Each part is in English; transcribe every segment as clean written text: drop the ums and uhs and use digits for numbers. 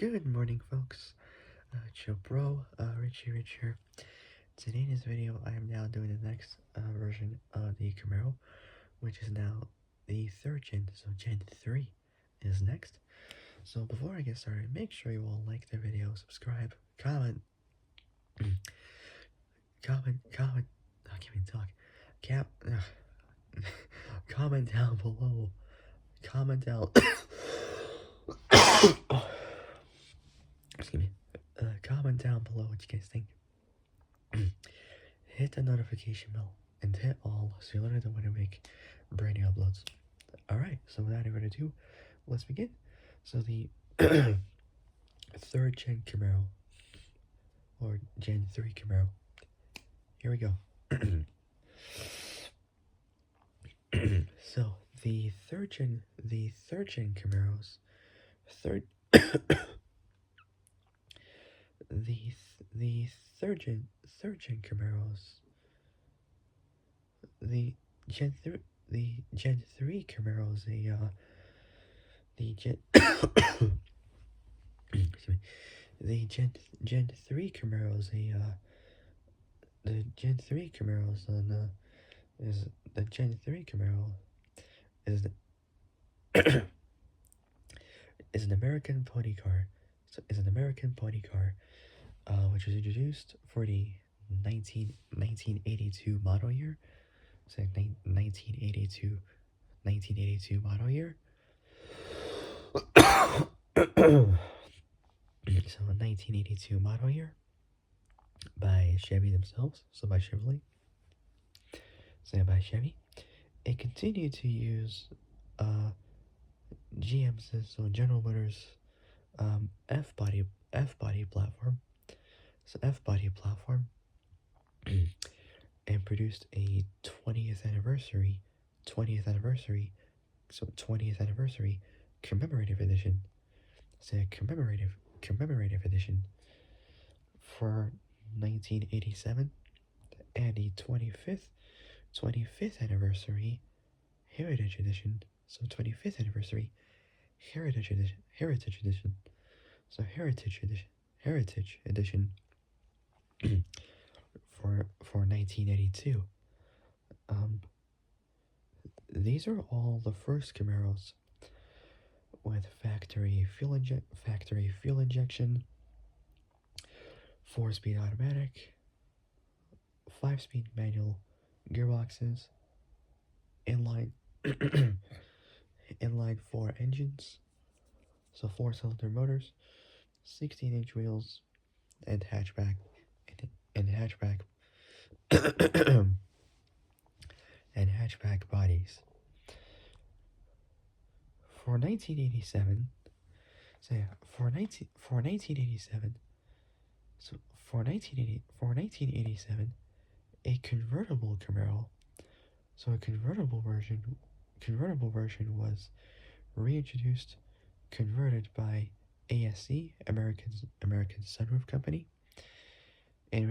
Good morning, folks. Chill bro, Rich here. Today in this video, I am now doing the next version of the Camaro, which is now the 3rd gen, so Gen 3 is next. So before I get started, make sure you all like the video, subscribe, comment, comment, oh, give me talk, comment down below, comment down, excuse me, comment down below what you guys think. Hit the notification bell and hit all so you'll know when I make brand new uploads. Alright, so without further ado, let's begin. So the 3rd gen Camaro, or Gen 3 Camaro. Here we go. So the third gen Camaros, third the third gen Camaros, the Gen 3 Camaros, the Gen excuse me, the Gen 3 Camaros, the Gen 3 Camaros on is the Gen 3 Camaro is the is an American pony car. So is an American pony car, which was introduced for the 1982 model year. So 1982 model year. So a 1982 model year by Chevy themselves. So by Chevrolet. So by Chevy. It continued to use GM's, so General Motors, F body platform. So F body platform, and produced a 20th anniversary commemorative edition. So commemorative edition for 1987, and a 25th anniversary heritage edition. So 25th anniversary heritage edition. So heritage edition for 1982. These are all the first Camaros with factory fuel injection, 4-speed automatic, 5-speed manual gearboxes, inline 4 engines, so 4-cylinder motors, 16-inch wheels, and hatchback and hatchback bodies. For 1987, so yeah, for 1987, a convertible Camaro, so a convertible version was reintroduced, converted by ASC, American Sunroof Company, in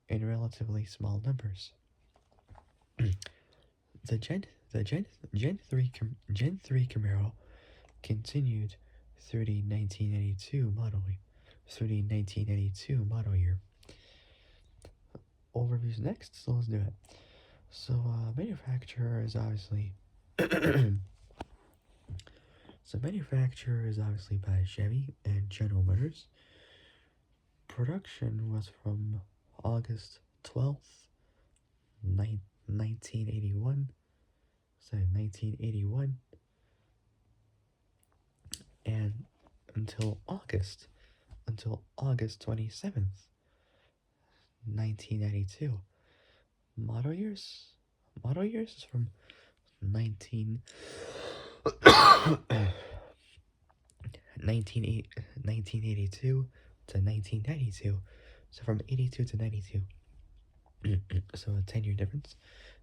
relatively small numbers. The Gen 3 Camaro continued through the 1982 model year. Overviews next, so let's do it. So manufacturer is obviously by Chevy and General Motors. Production was from August 12th, 1981. So 1981, and until August 27th, 1992. Model years is from 1982 to 1992. So from 82 to 92. So a 10-year difference.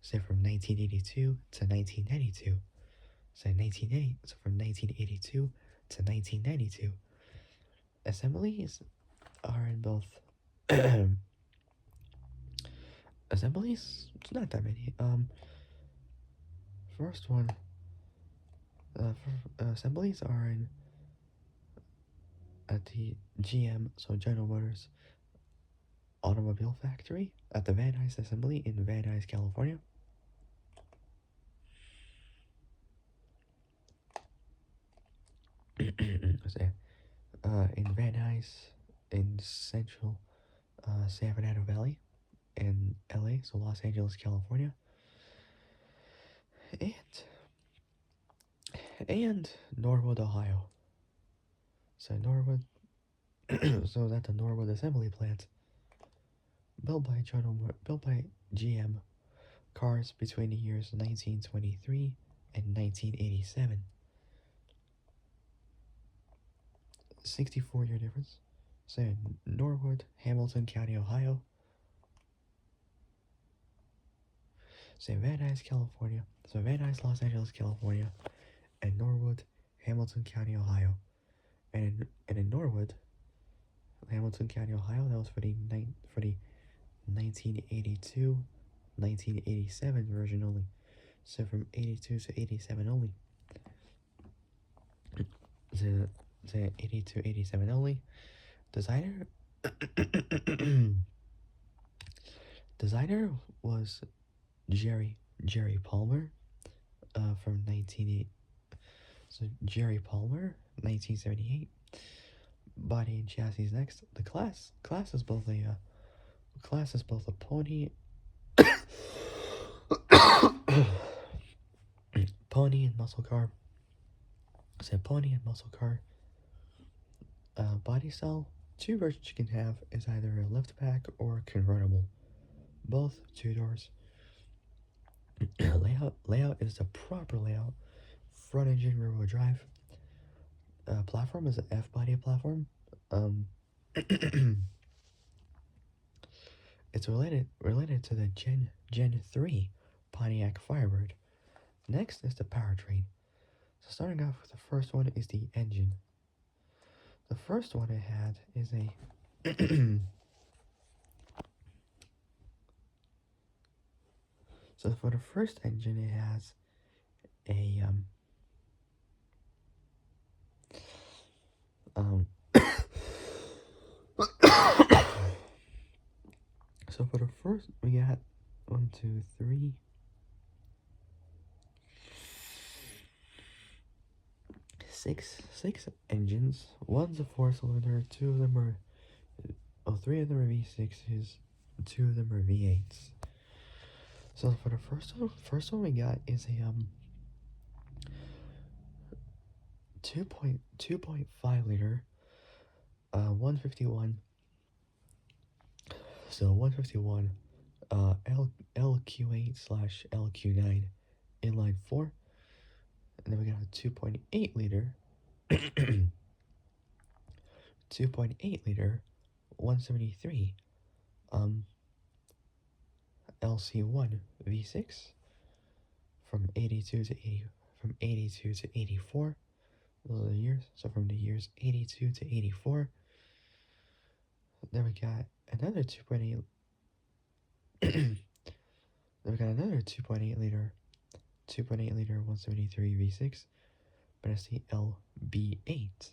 So from 1982 to 1992. So from 1982 to 1992. Assemblies are in both. Assemblies, it's not that many. First one, assemblies are in at the GM, so General Motors Automobile Factory at the Van Nuys Assembly in Van Nuys, California. In Van Nuys, in central San Fernando Valley, in LA, so Los Angeles, California, and Norwood, Ohio. So Norwood, so that's the Norwood Assembly Plant, built by GM cars between the years 1923 and 1987. 64-year difference. So Norwood, Hamilton County, Ohio. So Van Nuys, California. So Van Nuys, Los Angeles, California, and Norwood, Hamilton County, Ohio. And in Norwood, Hamilton County, Ohio, that was for the 1982, 1987 version only. So from 82 to 87 only. The 82, 87 only. Designer Designer was Jerry Palmer from 1980. So Jerry Palmer, 1978. Body and chassis next. The class is both a pony pony and muscle car. So pony and muscle car. Body style. Two versions you can have is either a liftback or a convertible. Both 2 doors. Layout is the proper layout. Front engine, rear wheel drive. Platform is an F body platform. It's related to the Gen 3 Pontiac Firebird. Next is the powertrain. So starting off with the first one is the engine. The first one it had is a so for the first engine it has a so for the first we got 1, 2, 3, 6 engines. One's a 4-cylinder, 2 of them are 3 of them are V6s, 2 of them are V8s. So for the first one we got is a 2.5 liter 151. So 151 LQ8 / LQ9 inline 4. And then we got a 2.8 liter 2.8 liter 173 LC1 V6 from 82 to 84. Those are the years. So from the years 82 to 84. Then we got another 2.8 then we got another 2.8 liter 173 V6, but it's the LB8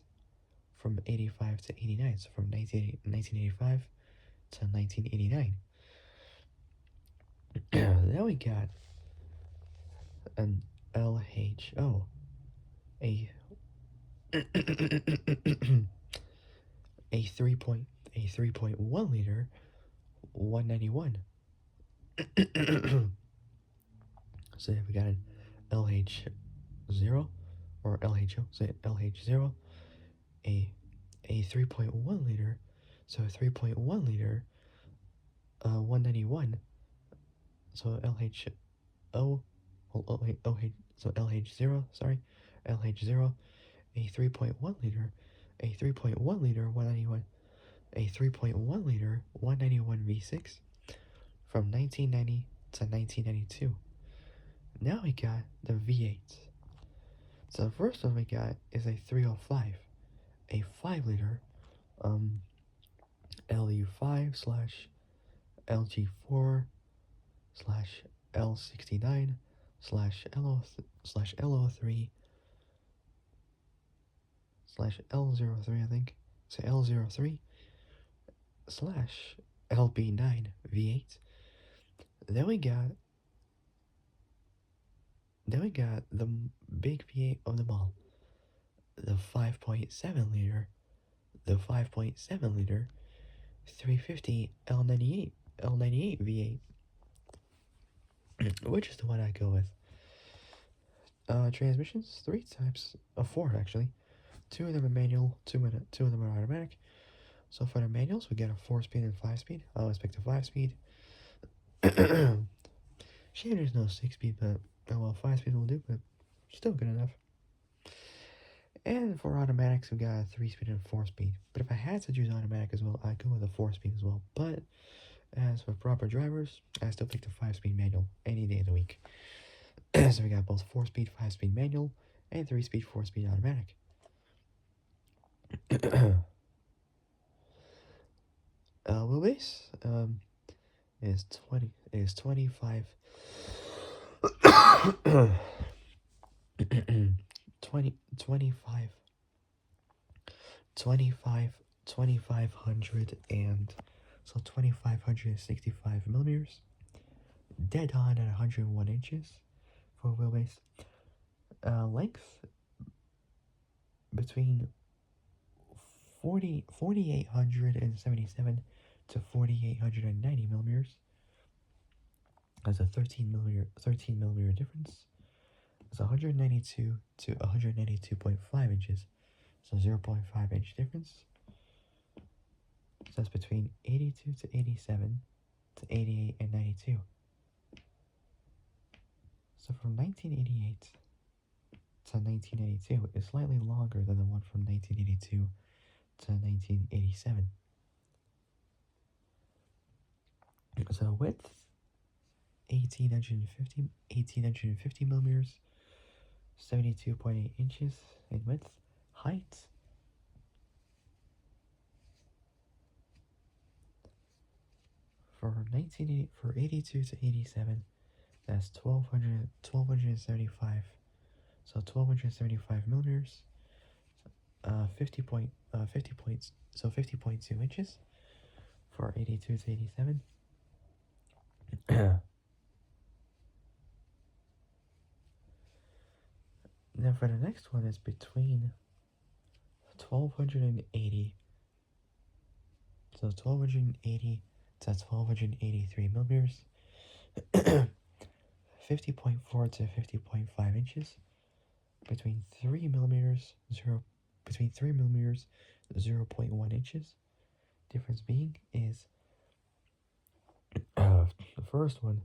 from 85 to 89. So from 1985 to 1989. Then we got an LHO, a 3.1 liter 191. So we got an LH0 or LHO, so LH0, a 3.1 liter, so a 3.1 liter 191. So LHO, so LH0, sorry, LH0, a 3.1 liter 191, a 3.1 liter 191 V6 from 1990 to 1992. Now we got the V8. So the first one we got is a 305, a 5 liter LU5 / LG4 / L69 / LO3 / L03, I think. So L03 slash LB9 V8. Then we got the big V8 of them all, the 5.7 liter 350 L98 V8, which is the one I go with. Transmissions, three types of four actually. Two of them are manual, two of them are automatic. So for the manuals, we get a 4-speed and 5-speed. I always pick the 5-speed. Shame there's no 6-speed, but oh well, 5-speed will do, but still good enough. And for automatics, we got a 3-speed and 4-speed. But if I had to choose automatic as well, I'd go with a 4-speed as well. But as for proper drivers, I still pick the 5-speed manual any day of the week. So we got both 4-speed, 5-speed manual, and 3-speed, 4-speed automatic. Wheelbase is 25 20 25 25 2500 and so 2565 millimeters, dead on at 101 inches for wheelbase. Length between 4877 to 4890 millimeters. That's a 13 millimeter difference. It's 192 to 192.5 inches, so 0.5 inch difference. So that's between 82 to 87 to 88 and 92. So from 1988 to 1982 is slightly longer than the one from 1982 to 1987. So width, 1850 millimeters, 72.8 inches in width. Height, for 82 to 87, that's 1275. So 1275 millimeters, 50.2 inches for 82 to 87. Then for the next one is between 1280, so 1280 to 1283 millimeters, 50.4 to 50.5 inches, between 3 millimeters 0.1 inches. Difference being is the first one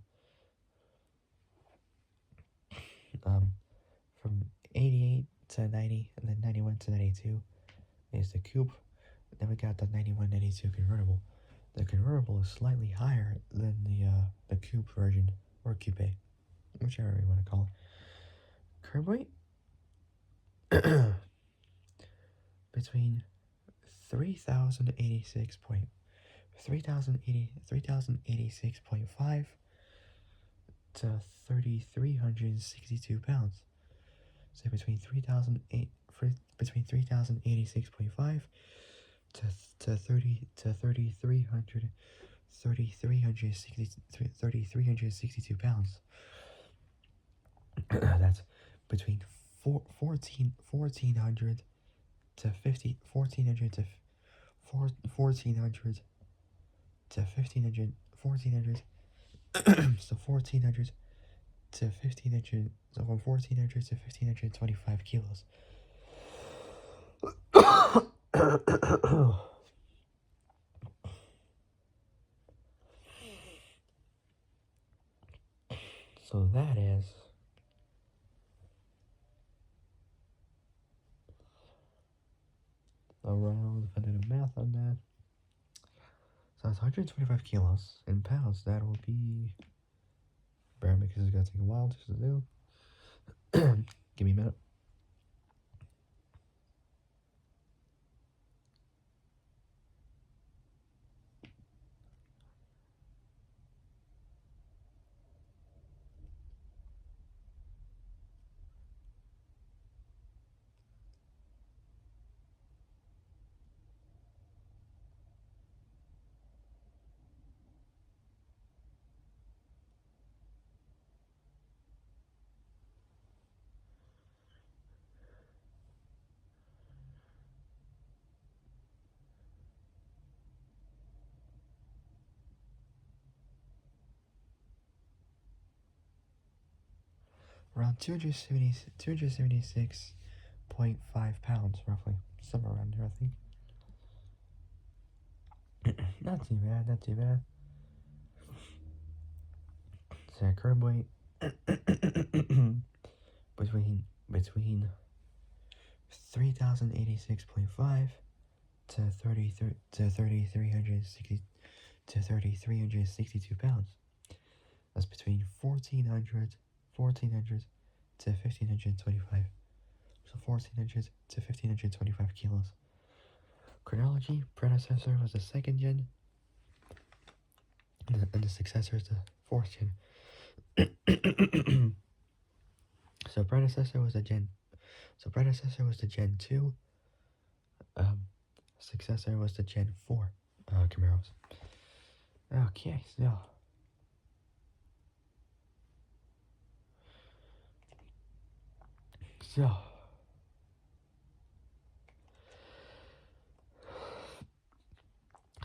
from 88 to 90 and then 91 to 92 is the coupe. Then we got the 91-92 convertible. The convertible is slightly higher than the coupe version, or coupe, whichever you want to call it. Curb weight between 3086.5 to 3,362 pounds. So between 3,086.5 to 3,362 pounds. That's between 1400 to 1400 to 1400 to 1500 1400 so 1400 to 1500, so from 1400 to 1525 kilos. So that is around, if I did the math on that, so that's 125 kilos. In pounds, that will be, bear me because it's gonna take a while just to do. Give me a minute. around 276.5 pounds, roughly. Somewhere around there, I think. Not too bad, not too bad. So curb weight between 3,086.5 to 3,362 pounds. That's between 1,400 to 1,525. So 1,400 to 1,525 kilos. Chronology: predecessor was the 2nd-gen, and the successor is the 4th-gen. So predecessor was the Gen 2. Successor was the Gen 4 Camaros. Okay, so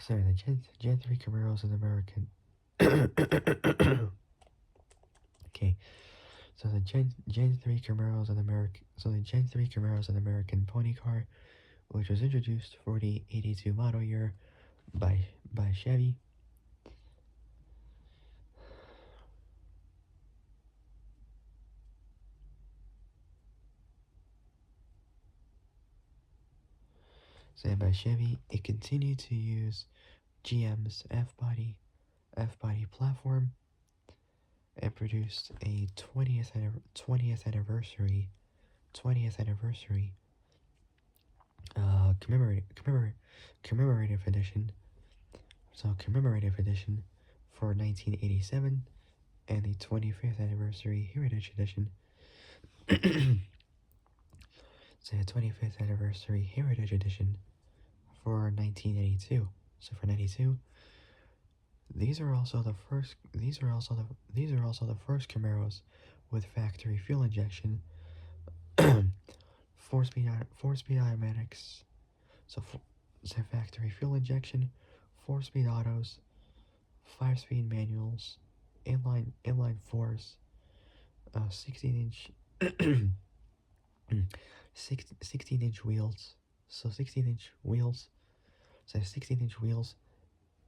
sorry, the Gen 3 Camaros is American. Okay, so the Gen 3 Camaros an American. So the Gen 3 Camaros an American pony car, which was introduced for the 82 model year by Chevy. So by Chevy, it continued to use GM's F-body platform, and produced a 20th anniversary commemorative edition. So commemorative edition for 1987, and the 25th anniversary heritage edition. So the 25th anniversary heritage edition for 1982. So for 92, these are also the first Camaros with factory fuel injection, 4-speed automatics. So factory fuel injection, 4-speed autos, 5-speed manuals, inline fours, 16-inch 16-inch wheels. So 16-inch wheels. So 16-inch wheels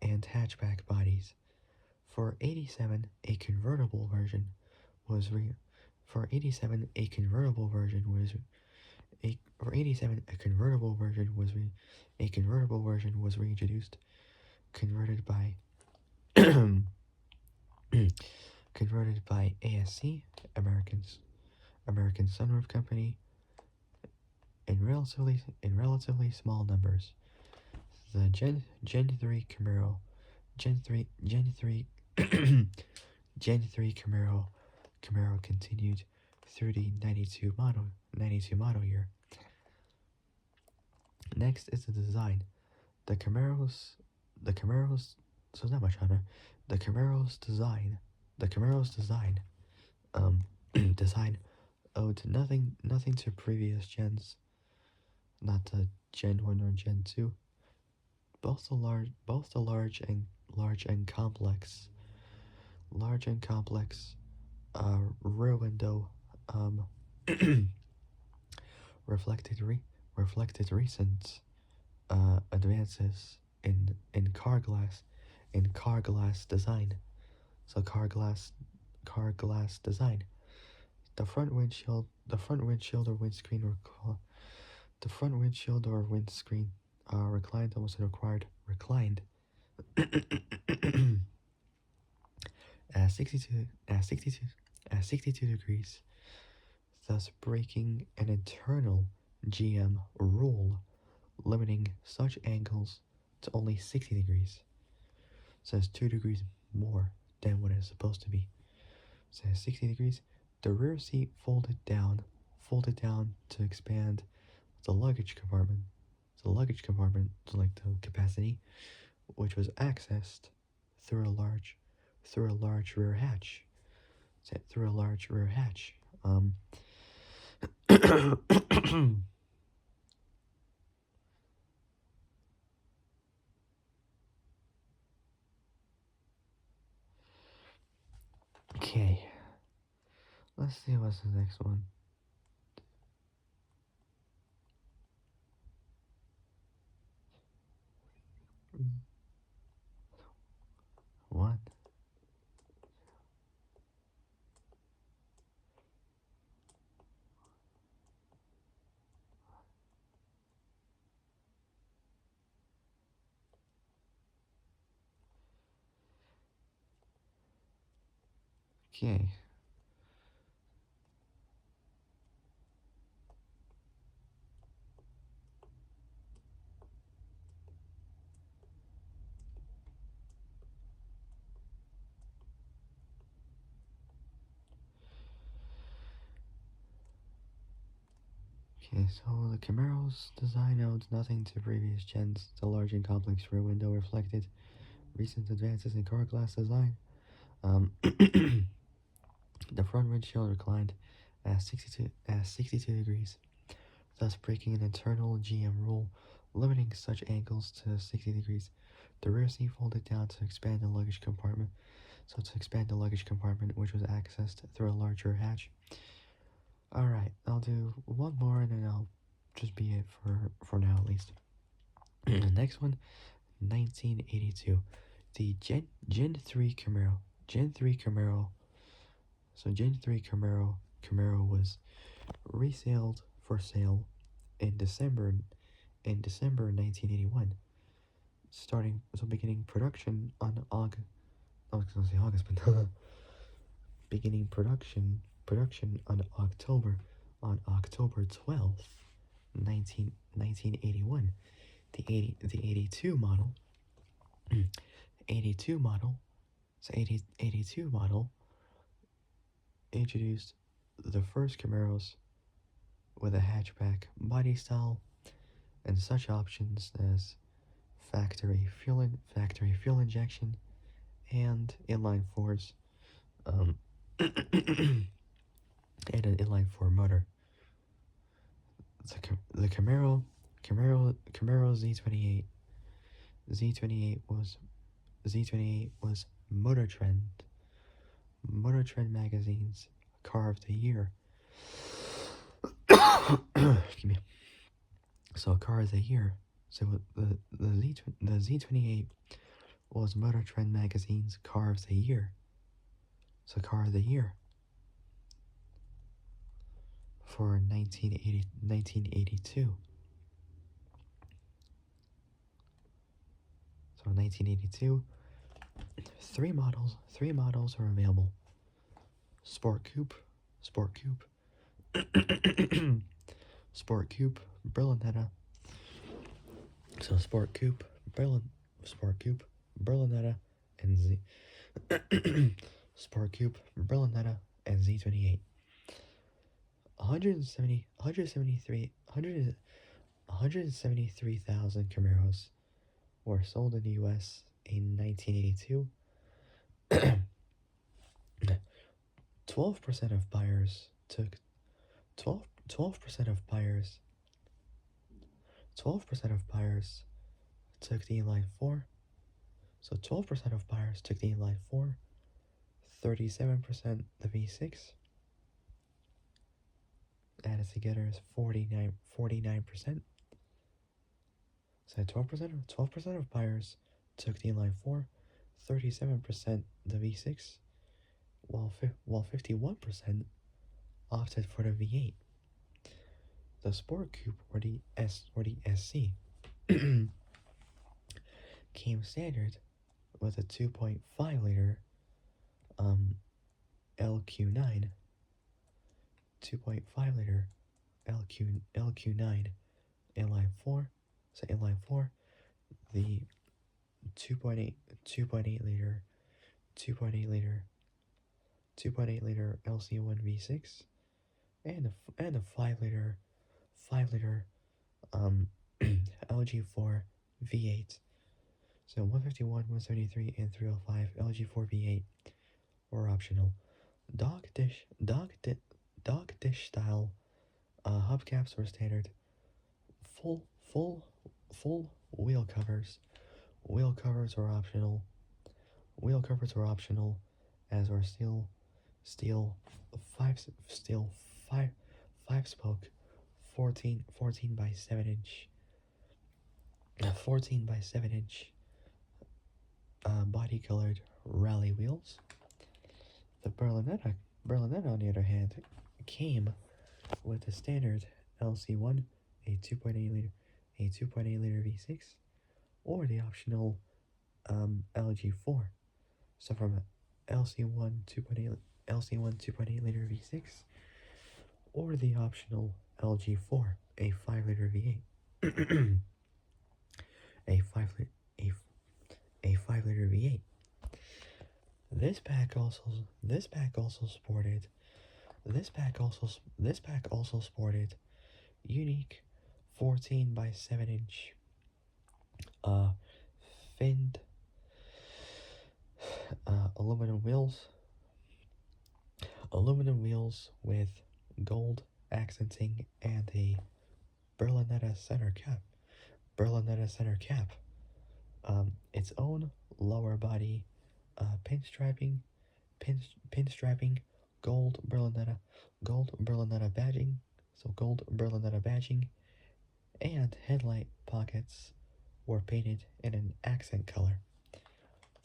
and hatchback bodies. For 87, a convertible version was for 87 a convertible version was reintroduced, converted by ASC, American Sunroof Company, in relatively small numbers. The Gen 3 Camaro, Gen 3 Camaro continued through the 92 model year. Next is the design. The Camaros, so not much on it. The Camaro's design, design owed nothing to previous gens, not to Gen 1 or Gen 2. Both the large and complex rear window reflected recent advances in car glass design. So car glass design. The front windshield or windscreen reclined almost reclined at 62 degrees, thus breaking an internal GM rule limiting such angles to only 60 degrees. So it's 2 degrees more than what it's supposed to be. So 60 degrees. The rear seat folded down to expand the luggage compartment. So like the capacity, which was accessed through a large rear hatch. Okay. let's see what's the next one. What? Okay. Okay, so the Camaro's design owed nothing to previous gens. The large and complex rear window reflected recent advances in car glass design. The front windshield reclined at 62 degrees, thus breaking an internal GM rule limiting such angles to 60 degrees. The rear seat folded down to expand the luggage compartment. So to expand the luggage compartment, which was accessed through a larger hatch. Alright, I'll do one more and then I'll just be it for now at least. The next one, 1982. The Gen 3 Camaro. Gen 3 Camaro. So Gen 3 Camaro was resaled for sale in December 1981. Beginning production on August. I was gonna say August, but beginning production on October 12th, 1981. The 82 model 82 model so 82 model introduced the first Camaros with a hatchback body style and such options as factory fuel injection and inline fours, and an inline four motor. The Camaro Z28 was Motor Trend magazine's car of the year. Excuse me. So car of the year. So the Z28 was Motor Trend magazine's car of the year. So car of the year for 1982. So 1982, three models are available. Sport Coupe, Sport Coupe, Berlinetta. So Sport Coupe, Berlinetta, and Sport Coupe, Berlinetta, and Z28. 173,000 Camaros were sold in the US in 1982. 12% of buyers took 12% of buyers 12% of buyers took the inline 4. So 12% of buyers took the inline 4, 37% the V6. Added together is 49%. So 12% of buyers took the inline 4, 37% the V6, while 51% opted for the V8. The Sport Coupe or the SC came standard with a 2.5 liter LQ9, 2.5 liter LQ9 inline 4. So inline 4, the 2.8 liter 2.8 liter LC1 V6 and a 5 liter LG4 V8. So 151, 173, and 305 LG4 V8 were optional. Dog dish style hubcaps were standard. Full wheel covers. Wheel covers were optional. As are steel steel 5 spoke 14 by 7 inch 14 by 7 inch body colored rally wheels. The Berlinetta, on the other hand, came with the standard LC1, a 2.8 liter V6, or the optional LG4. So from LC1 2.8 liter V6, or the optional LG4, a 5 liter V8, a 5 liter a 5 liter V8. This pack also sported this pack also sported unique 14 by 7 inch uh finned aluminum with gold accenting and a Berlinetta center cap. Its own lower body pinstriping, pinstriping, gold Berlinetta badging, and headlight pockets were painted in an accent color.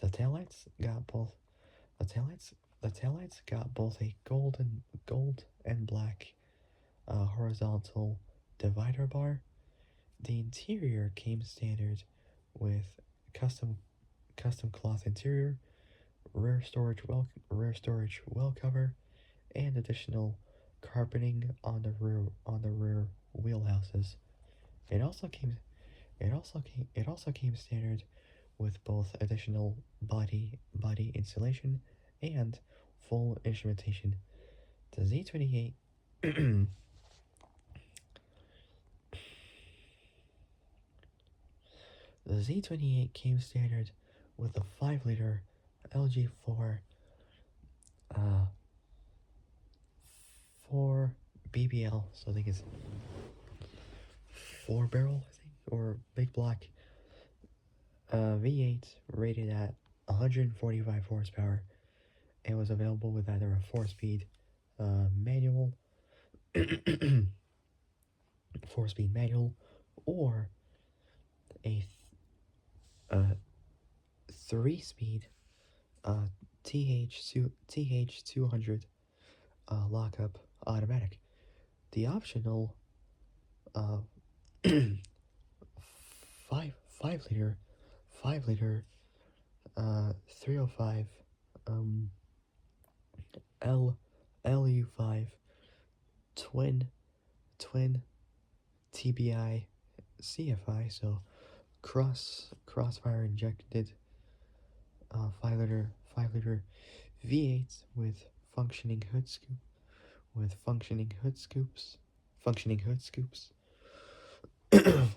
The taillights got both a gold and black horizontal divider bar. The interior came standard with custom cloth interior, rear storage well cover, and additional carpeting on the rear wheelhouses. It also came standard with both additional body insulation and full instrumentation. The Z28 the Z28 came standard with a 5 liter LG4 4 BBL, so I think it's 4 barrel, I think, or big block V8 rated at 145 horsepower. It was available with either a 4-speed manual 4-speed manual or a 3-speed TH200 lockup automatic. The optional 5 liter 305 LU5 twin TBI CFI, so crossfire injected 5 liter V8 with functioning hood scoops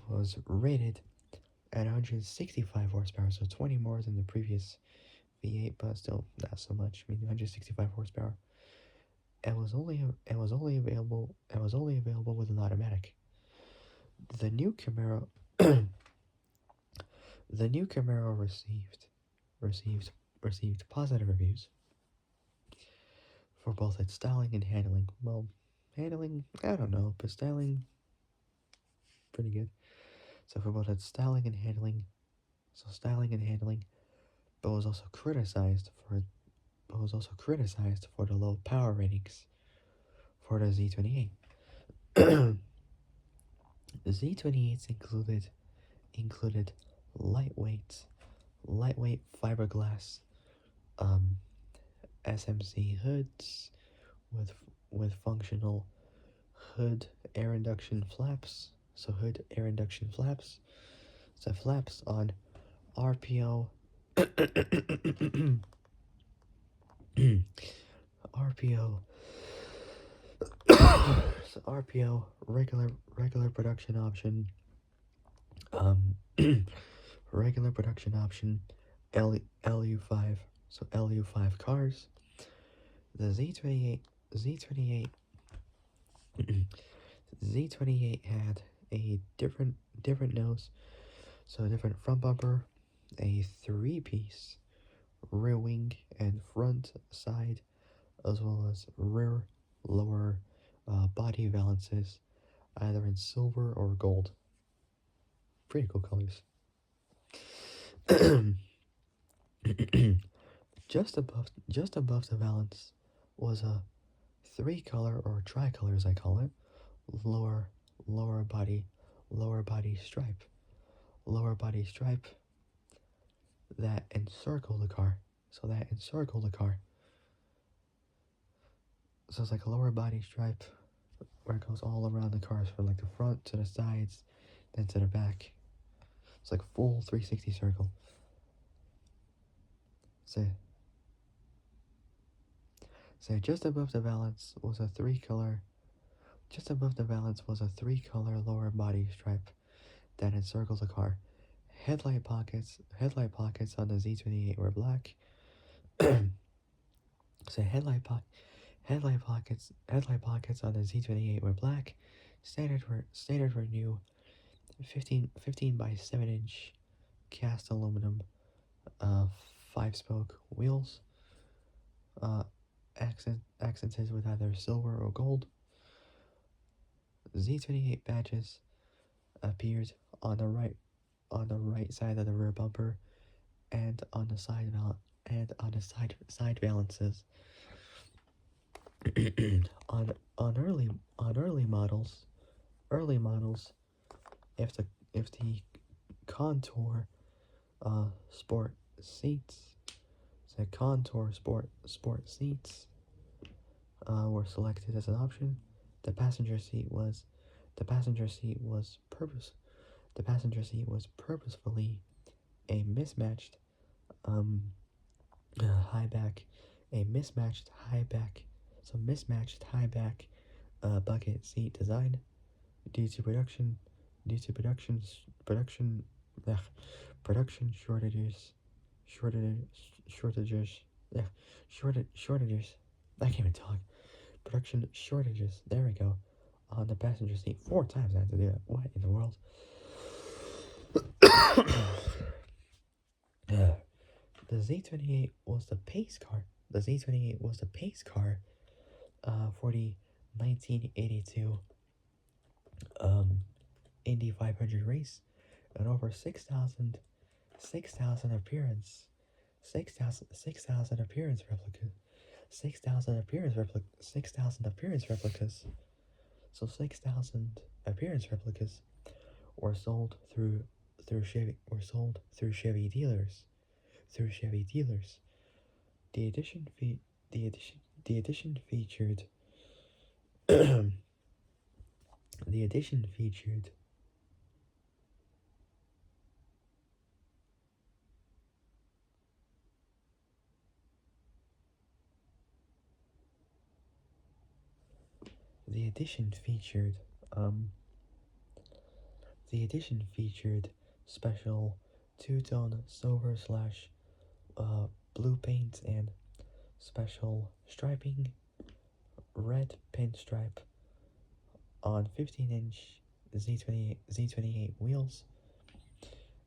was rated at 165 horsepower, so 20 more than the previous V8, but still not so much. I mean, 165 horsepower. It was only available with an automatic. The new Camaro received positive reviews for both its styling and handling. Well, handling, I don't know, but styling, pretty good. So for both its styling and handling, but was also criticized for the low power ratings for the Z28. The Z28s included lightweight fiberglass SMC hoods with functional hood air induction flaps. So flaps on RPO RPO regular production option regular production option LU5, so LU5 cars. The Z28 had a different nose, so a different front bumper, a 3-piece rear wing and front side as well as rare lower body valances, either in silver or gold. Pretty cool colors. just above the valance was a three color or tricolor as I call it, lower lower body lower body stripe. Lower body stripe that encircle the car. So that encircle the car. So it's like a lower body stripe where it goes all around the cars from like the front to the sides, then to the back. It's like full 360 circle. So, so just above the valance was a three color. Just above the valance was a three color lower body stripe that encircles the car. Headlight pockets on the Z28 were black. So headlight pockets on the Z28 were black. Standard were new 15 by 7-inch cast aluminum uh 5-spoke wheels, uh accented with either silver or gold. Z28 badges appeared on the right side of the rear bumper and on the side valances. on early models, if the contour sport seats, the contour sport seats were selected as an option. The passenger seat was the passenger seat was purposefully a mismatched um high back a mismatched high back bucket seat design due to production production ugh, production shortages shortages ugh, shortages. I can't even talk. Production shortages. There we go. On the passenger seat. 4 times I had to do it. What in the world? The Z28 was the pace car. The Z28 was the pace car for the 1982 Indy 500 race, and over 6,000 appearance 6,000 appearance replicas 6,000 appearance replicas. So 6,000 appearance replicas were sold through Chevy dealers. The edition the edition featured the edition featured the edition featured um the edition featured special two-tone silver slash blue paint and special striping, red pinstripe on 15-inch Z28 wheels,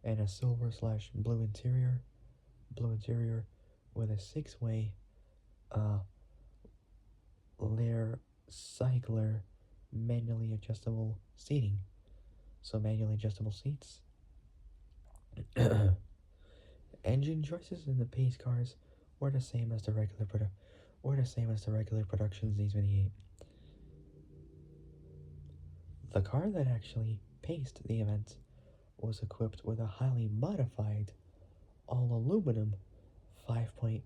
and a silver slash blue interior with a 6-way Lear cycler manually adjustable seating. So manually adjustable seats. Engine choices in the pace cars were the same as the regular production Z28. The car that actually paced the event was equipped with a highly modified all aluminum 5.7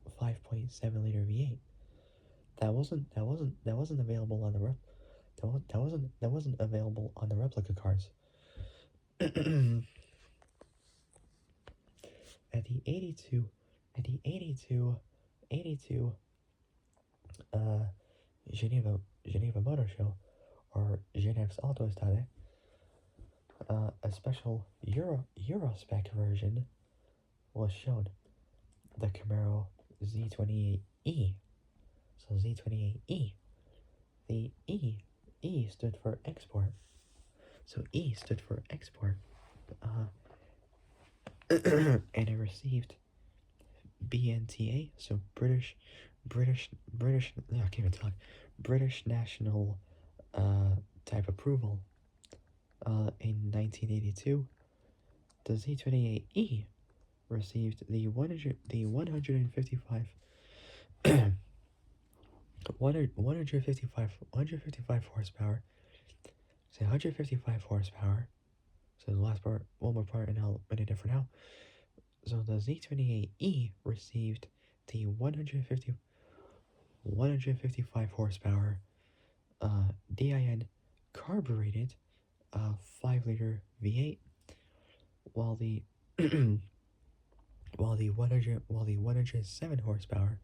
liter V8. That wasn't available on the that wasn't available on the replica cars. At the 82 uh Geneva Motor Show, or Geneve's Autostade, a special Euro spec version was shown, the Camaro Z28E. So Z28E. The E stood for export. So E stood for export. And it received BNTA, so yeah, I can't even talk. British national type approval. In 1982, the Z28E received the 155 155 horsepower. Say 155 horsepower. So the last part, one more part, and I'll make it different now. So the Z28E received the 155 horsepower DIN carbureted 5-liter V8, while the while the 107 horsepower,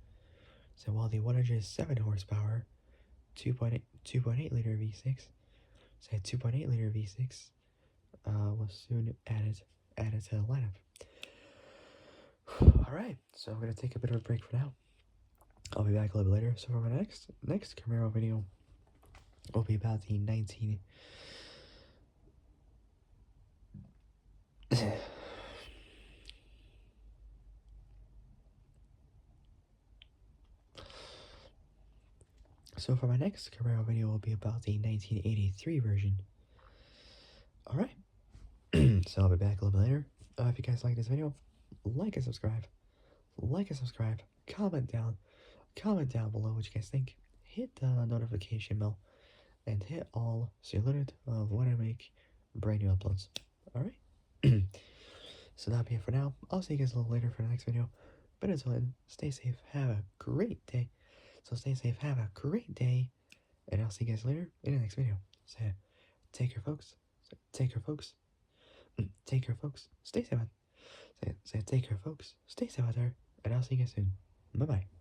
so while the 107 horsepower 2.8 liter V6, say 2.8 liter V6 was soon added to the lineup. Alright, so I'm gonna take a bit of a break for now. I'll be back a little bit later. So for my next Camaro video will be about the 19 So for my next Camaro video will be about the 1983 version. Alright, so I'll be back a little bit later. If you guys like this video, like and subscribe. Comment down below what you guys think. Hit the notification bell and hit all so you're alerted of when I make brand new uploads. Alright? So that'll be it for now. I'll see you guys a little later for the next video. But until then, stay safe, have a great day. So stay safe, have a great day. And I'll see you guys later in the next video. So take care, folks. Take care, folks. Take care, folks. Stay safe. Say take care, folks. Stay safe out there. And I'll see you guys soon. Bye-bye.